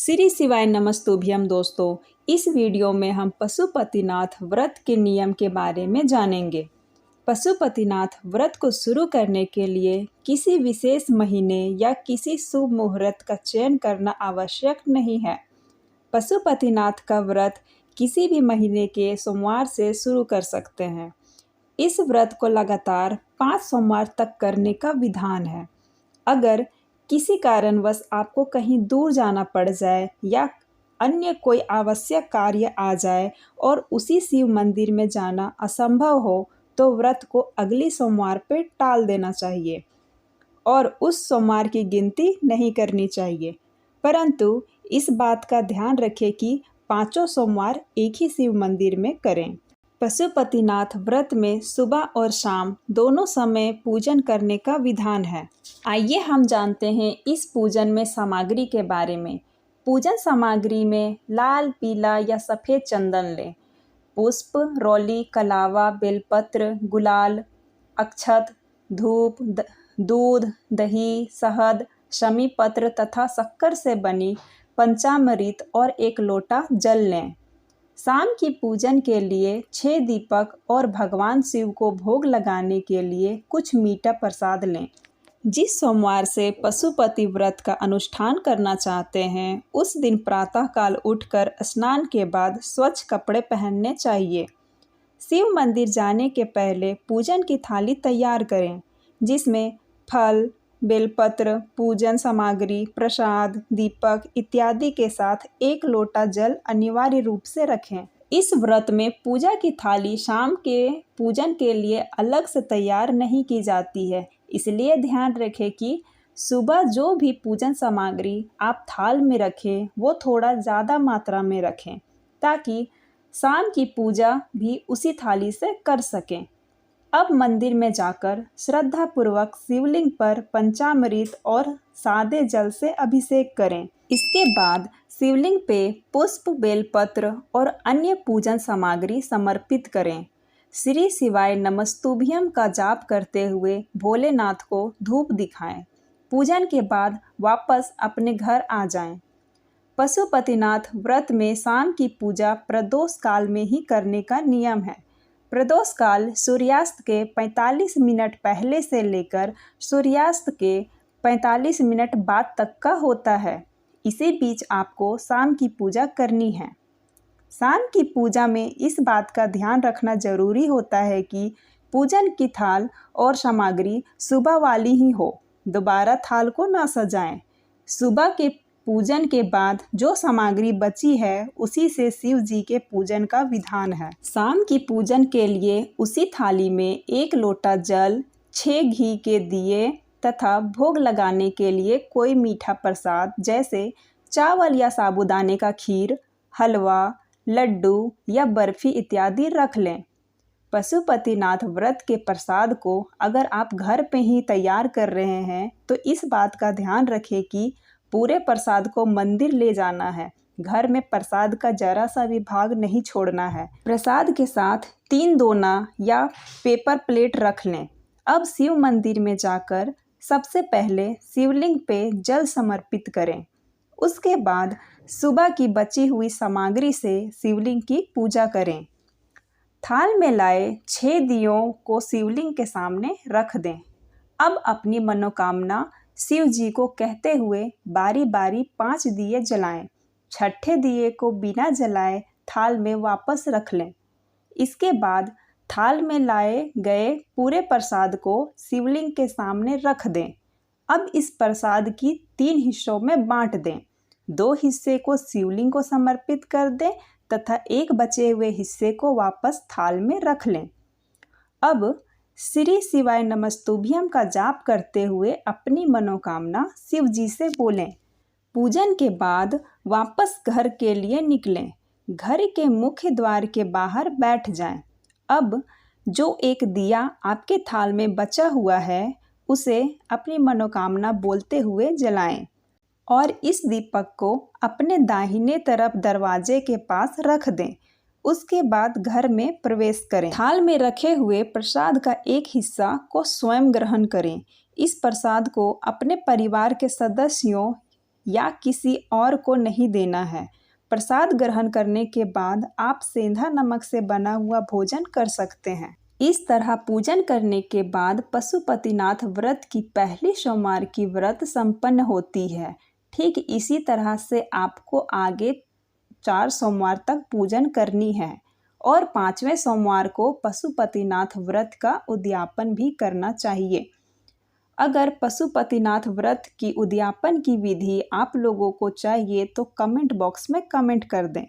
श्री शिवाय नमस्तुभ्यम दोस्तों। इस वीडियो में हम पशुपतिनाथ व्रत के नियम के बारे में जानेंगे। पशुपतिनाथ व्रत को शुरू करने के लिए किसी विशेष महीने या किसी शुभ मुहूर्त का चयन करना आवश्यक नहीं है। पशुपतिनाथ का व्रत किसी भी महीने के सोमवार से शुरू कर सकते हैं। इस व्रत को लगातार 5 सोमवार तक करने का विधान है। अगर किसी कारणवश आपको कहीं दूर जाना पड़ जाए या अन्य कोई आवश्यक कार्य आ जाए और उसी शिव मंदिर में जाना असंभव हो तो व्रत को अगली सोमवार पर टाल देना चाहिए और उस सोमवार की गिनती नहीं करनी चाहिए। परंतु इस बात का ध्यान रखें कि 5 सोमवार एक ही शिव मंदिर में करें। पशुपतिनाथ व्रत में सुबह और शाम दोनों समय पूजन करने का विधान है। आइए हम जानते हैं इस पूजन में सामग्री के बारे में। पूजन सामग्री में लाल, पीला या सफ़ेद चंदन लें। पुष्प, रोली, कलावा, बेलपत्र, गुलाल, अक्षत, धूप, दूध, दही, शहद, शमी पत्र तथा शक्कर से बनी पंचामृत और 1 लोटा जल लें। शाम की पूजन के लिए 6 दीपक और भगवान शिव को भोग लगाने के लिए कुछ मीठा प्रसाद लें। जिस सोमवार से पशुपति व्रत का अनुष्ठान करना चाहते हैं उस दिन प्रातःकाल उठकर स्नान के बाद स्वच्छ कपड़े पहनने चाहिए। शिव मंदिर जाने के पहले पूजन की थाली तैयार करें जिसमें फल, बेलपत्र, पूजन सामग्री, प्रसाद, दीपक इत्यादि के साथ 1 लोटा जल अनिवार्य रूप से रखें। इस व्रत में पूजा की थाली शाम के पूजन के लिए अलग से तैयार नहीं की जाती है, इसलिए ध्यान रखें कि सुबह जो भी पूजन सामग्री आप थाल में रखें वो थोड़ा ज़्यादा मात्रा में रखें ताकि शाम की पूजा भी उसी थाली से कर सकें। अब मंदिर में जाकर श्रद्धापूर्वक शिवलिंग पर पंचामृत और सादे जल से अभिषेक करें। इसके बाद शिवलिंग पे पुष्प, बेलपत्र और अन्य पूजन सामग्री समर्पित करें। श्री शिवाय नमस्तुभ्यम का जाप करते हुए भोलेनाथ को धूप दिखाएं। पूजन के बाद वापस अपने घर आ जाएं। पशुपतिनाथ व्रत में शाम की पूजा प्रदोष काल में ही करने का नियम है। प्रदोष काल सूर्यास्त के 45 मिनट पहले से लेकर सूर्यास्त के 45 मिनट बाद तक का होता है। इसी बीच आपको शाम की पूजा करनी है। शाम की पूजा में इस बात का ध्यान रखना जरूरी होता है कि पूजन की थाल और सामग्री सुबह वाली ही हो, दोबारा थाल को ना सजाएं। सुबह के पूजन के बाद जो सामग्री बची है उसी से शिव जी के पूजन का विधान है। शाम की पूजन के लिए उसी थाली में 1 लोटा जल, 6 घी के दिए तथा भोग लगाने के लिए कोई मीठा प्रसाद जैसे चावल या साबूदाने का खीर, हलवा, लड्डू या बर्फी इत्यादि रख लें। पशुपतिनाथ व्रत के प्रसाद को अगर आप घर पे ही तैयार कर रहे हैं तो इस बात का ध्यान रखें कि पूरे प्रसाद को मंदिर ले जाना है। घर में प्रसाद का जरा सा भी भाग नहीं छोड़ना है। प्रसाद के साथ 3 दोना या पेपर प्लेट रख लें। अब शिव मंदिर में जाकर सबसे पहले शिवलिंग पे जल समर्पित करें। उसके बाद सुबह की बची हुई सामग्री से शिवलिंग की पूजा करें। थाल में लाए 6 दियों को शिवलिंग के सामने रख दें। अब अपनी मनोकामना शिव जी को कहते हुए बारी बारी 5 दिए जलाएं। 6ठे दिए को बिना जलाए थाल में वापस रख लें। इसके बाद थाल में लाए गए पूरे प्रसाद को शिवलिंग के सामने रख दें। अब इस प्रसाद की 3 हिस्सों में बांट दें। 2 हिस्से को शिवलिंग को समर्पित कर दें तथा 1 बचे हुए हिस्से को वापस थाल में रख लें। अब श्री शिवाय नमस्तुभ्यम का जाप करते हुए अपनी मनोकामना शिव जी से बोलें। पूजन के बाद वापस घर के लिए निकलें। घर के मुख्य द्वार के बाहर बैठ जाएं। अब जो 1 दिया आपके थाल में बचा हुआ है उसे अपनी मनोकामना बोलते हुए जलाएं और इस दीपक को अपने दाहिने तरफ दरवाजे के पास रख दें। उसके बाद घर में प्रवेश करें। थाल में रखे हुए प्रसाद का 1 हिस्सा को स्वयं ग्रहण करें। इस प्रसाद को अपने परिवार के सदस्यों या किसी और को नहीं देना है। प्रसाद ग्रहण करने के बाद आप सेंधा नमक से बना हुआ भोजन कर सकते हैं। इस तरह पूजन करने के बाद पशुपतिनाथ व्रत की पहली सोमवार की व्रत संपन्न होती है। ठीक इसी तरह से आपको आगे 4 सोमवार तक पूजन करनी है और 5वें सोमवार को पशुपतिनाथ व्रत का उद्यापन भी करना चाहिए। अगर पशुपतिनाथ व्रत की उद्यापन की विधि आप लोगों को चाहिए तो कमेंट बॉक्स में कमेंट कर दें।